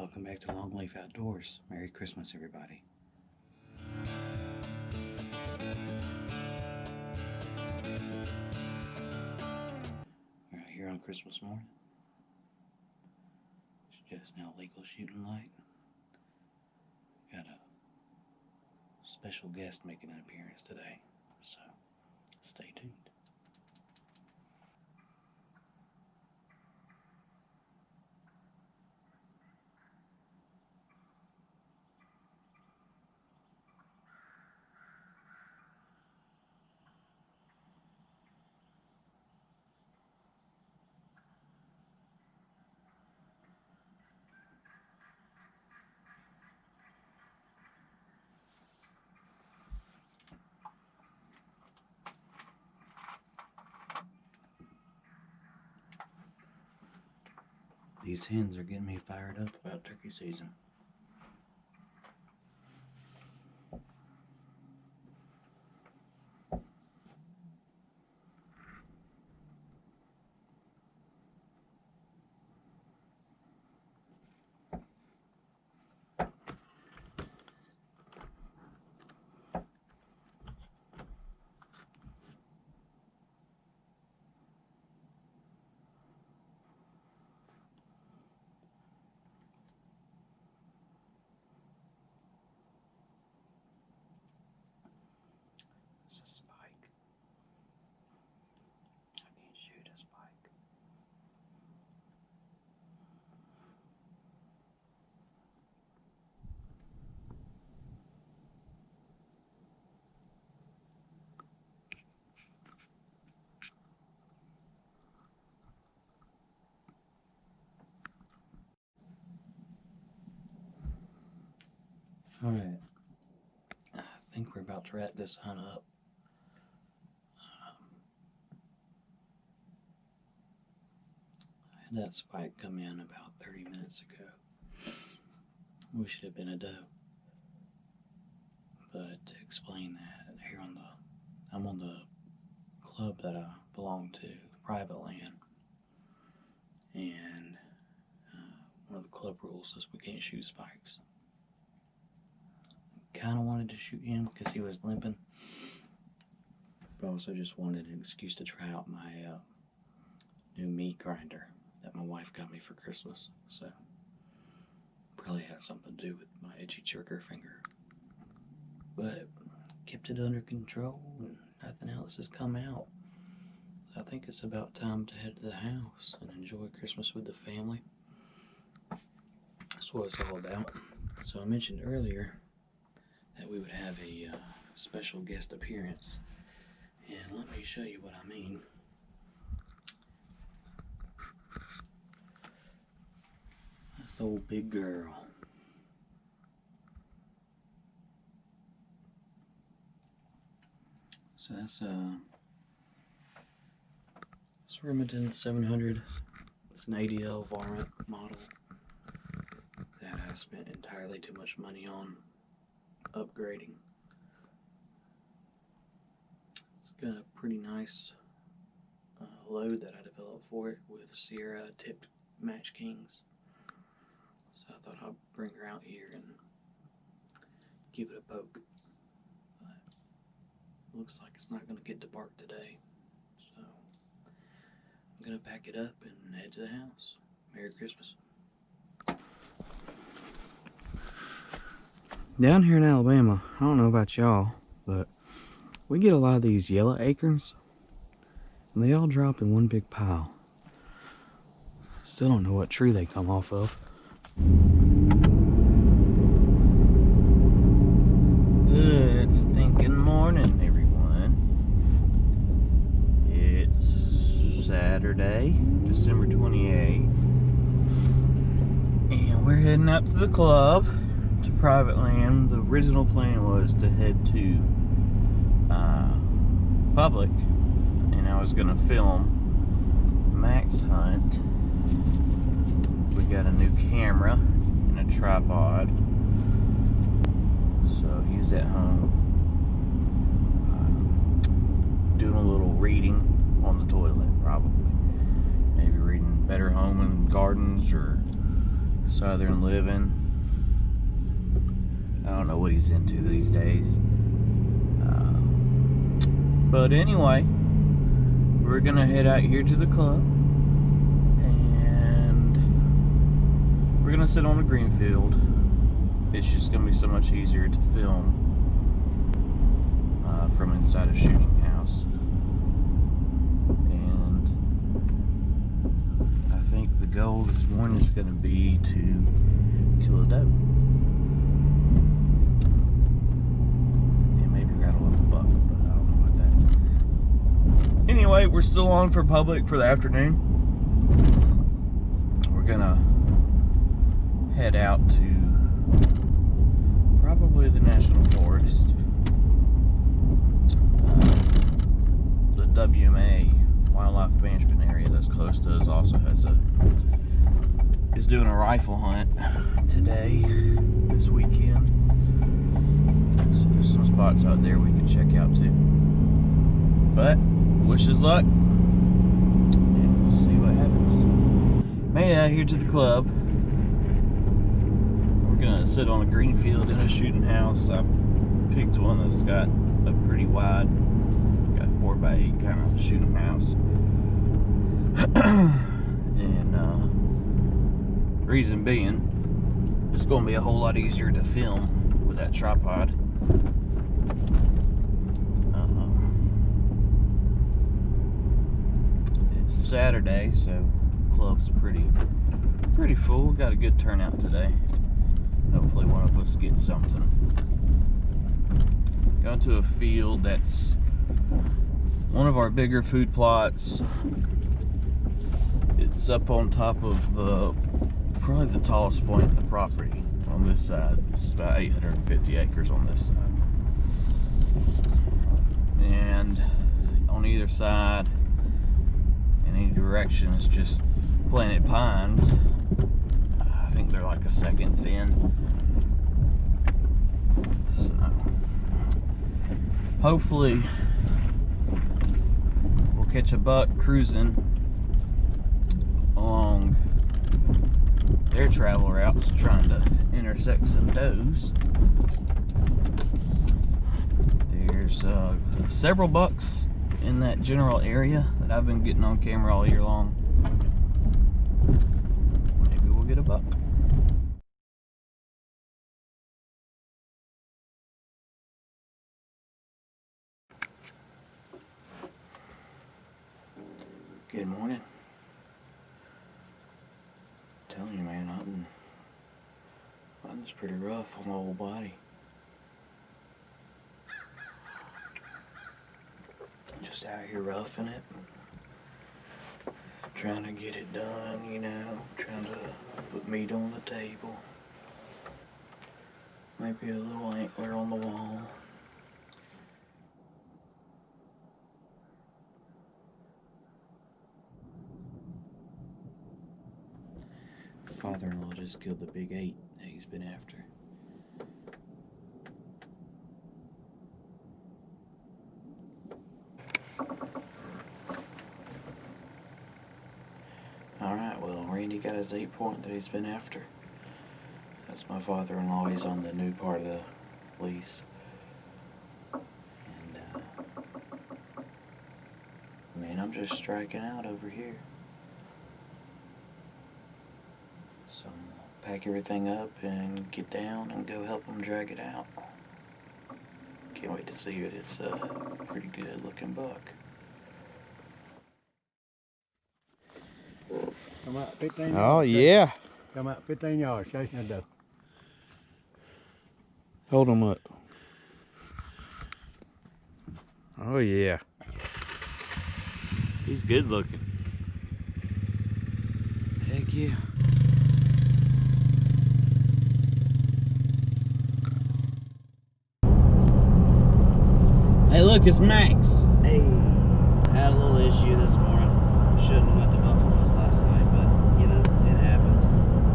Welcome back to Longleaf Outdoors. Merry Christmas, everybody. We're out here on Christmas morning. It's just now legal shooting light. Got a special guest making an appearance today, so stay tuned. These hens are getting me fired up about turkey season. It's a spike. I can't shoot a spike. Alright. I think we're about to wrap this hunt up. I had that spike come in about 30 minutes ago. Wish it had been a doe. But to explain that, I'm on the club that I belong to, private land. And one of the club rules is we can't shoot spikes. Kind of wanted to shoot him because he was limping, but also just wanted an excuse to try out my new meat grinder that my wife got me for Christmas. So probably had something to do with my itchy trigger finger, but kept it under control and nothing else has come out. So I think it's about time to head to the house and enjoy Christmas with the family. That's what it's all about. So I mentioned earlier that we would have a special guest appearance, and let me show you what I mean. That's the old big girl. So that's Remington 700. It's an ADL varmint model that I spent entirely too much money on upgrading. It's got a pretty nice load that I developed for it with Sierra tipped Match Kings. So I thought I'd bring her out here and give it a poke. But looks like it's not going to get to bark today. So I'm going to pack it up and head to the house. Merry Christmas. Down here in Alabama, I don't know about y'all, but we get a lot of these yellow acorns, and they all drop in one big pile. Still don't know what tree they come off of. Good stinking morning, everyone. It's Saturday, December 28th, and we're heading out to the club. Private land. The original plan was to head to public, and I was gonna film Mac's hunt. We got a new camera and a tripod, so he's at home doing a little reading on the toilet, probably maybe reading Better Home and Gardens or Southern living. I don't know what he's into these days. But anyway, we're gonna head out here to the club and we're gonna sit on a green field. It's just gonna be so much easier to film from inside a shooting house. And I think the goal this morning is gonna be to kill a doe. And maybe rattle up a buck, but I don't know about that. Anyway, we're still on for public for the afternoon. We're gonna head out to probably the National Forest. The WMA Wildlife Management Area that's close to us also is doing a rifle hunt today, this weekend. So there's some spots out there we can check out too. But wish us luck, and we'll see what happens. Made it out here to the club. We're gonna sit on a green field in a shooting house. I picked one that's got a pretty wide, got 4x8 kind of shooting house. And reason being, it's gonna be a whole lot easier to film with that tripod. It's Saturday, so club's pretty full. Got a good turnout today. Hopefully one of us gets something. Going to a field that's one of our bigger food plots. It's up on top of probably the tallest point in the property on this side. It's about 850 acres on this side. And on either side, in any direction, it's just planted pines. I think they're like a second thin. So hopefully we'll catch a buck cruising along their travel routes trying to intersect some does. There's several bucks in that general area that I've been getting on camera all year long. Maybe we'll get a buck. Good morning. I'm telling you, man, nothing's pretty rough on the whole body. Just out here roughing it, trying to get it done, you know, trying to put meat on the table. Maybe a little antler on the wall. Father-in-law just killed the big 8 that he's been after. Alright, well, Randy got his 8-point that he's been after. That's my father-in-law. He's on the new part of the lease. And, man, I'm just striking out over here. So I'm gonna pack everything up and get down and go help them drag it out. Can't wait to see it. It's a pretty good looking buck. Come out 15 yards. Oh, yeah. Come out 15 yards, chasing a doe. Hold him up. Oh, yeah. He's good looking. Heck yeah. Hey, look, it's Max. Hey, had a little issue this morning. Shouldn't have went to Buffalo's last night, but you know, it happens.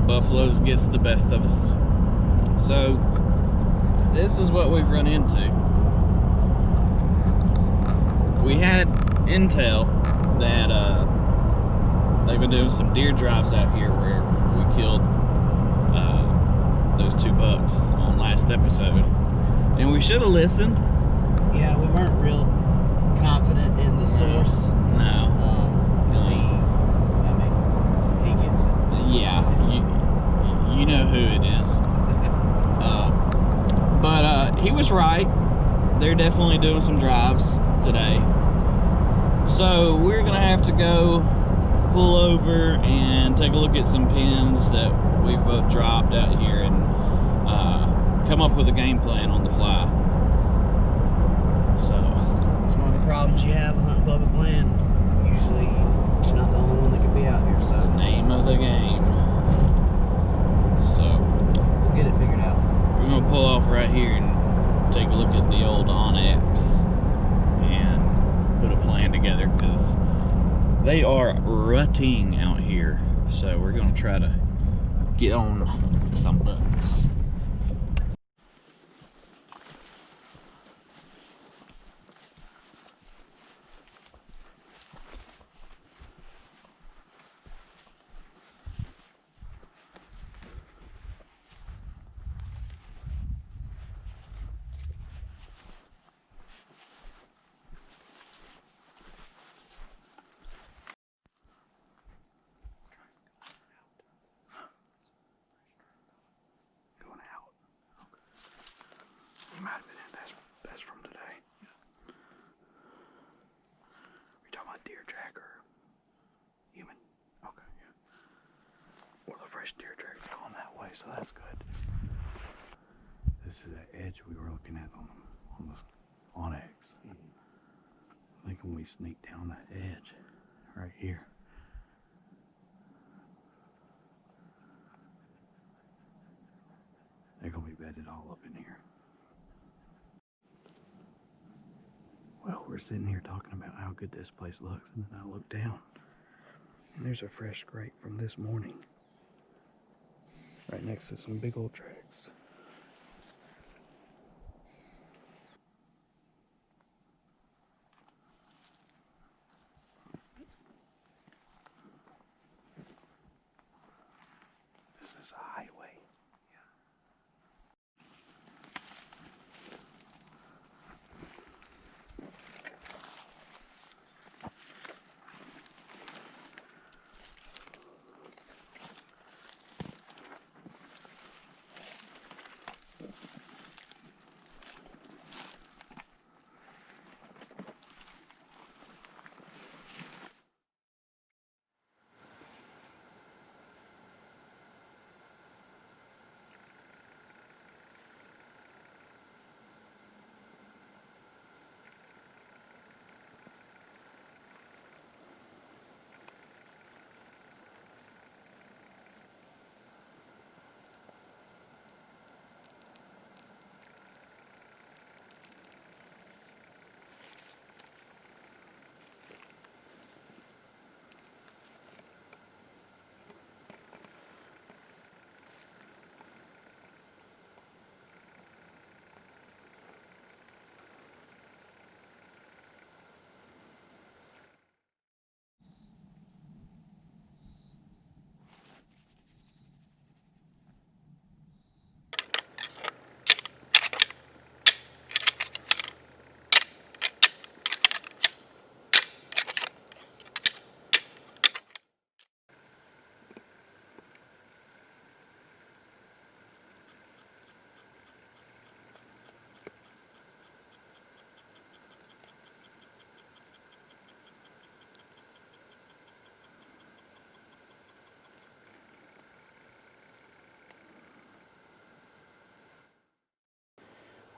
Buffalo's gets the best of us. So, this is what we've run into. We had intel that they've been doing some deer drives out here where we killed last episode. And we should have listened. Yeah, we weren't real confident in the source. No. Because he gets it. Yeah, you know who it is. But he was right. They're definitely doing some drives today. So we're going to have to go pull over and take a look at some pins that we've both dropped out here and come up with a game plan on the fly. So It's one of the problems you have with hunting public land. Usually, you're not the only one that can be out here, it's so the name of the game. So we'll get it figured out. we're going to pull off right here and take a look at the old Onyx and put a plan together, because they are rutting out here. So we're going to try to get on some bucks. Going out. You might have been in. That's from today. You talking about deer track or human? Okay, yeah. Well, the fresh deer track's going that way, so that's good. This is that edge we were looking at on this Onyx. I think when we sneak down that edge right here. They're gonna be bedded all up in here. Well, we're sitting here talking about how good this place looks, and then I look down, and there's a fresh scrape from this morning, right next to some big old tracks. This is a highway.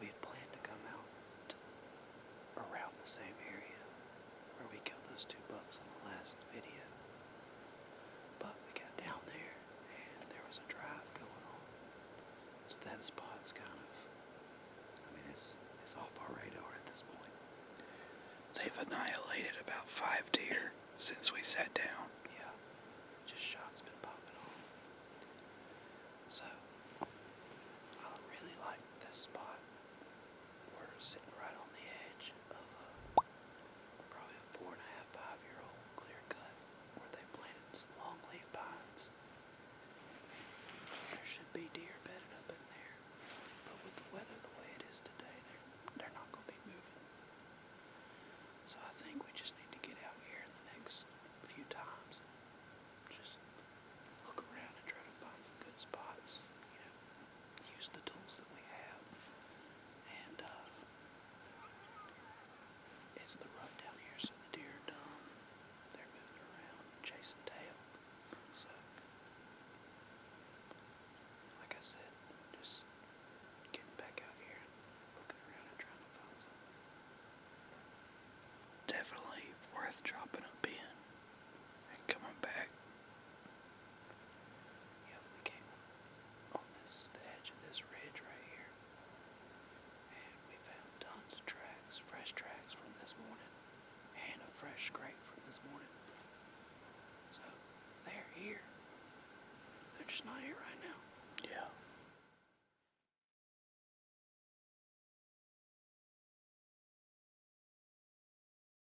We had planned to come out around the same area where we killed those 2 bucks on the last video. But we got down there and there was a drive going on. So that spot's kind of, it's off our radar at this point. They've annihilated about 5 deer since we sat down. Yeah, just shots been popping off. So, I really like this spot. We're sitting right on the edge of probably a 4.5, 5-year-old clear cut where they planted some longleaf pines. There should be deer bedded up in there, but with the not here right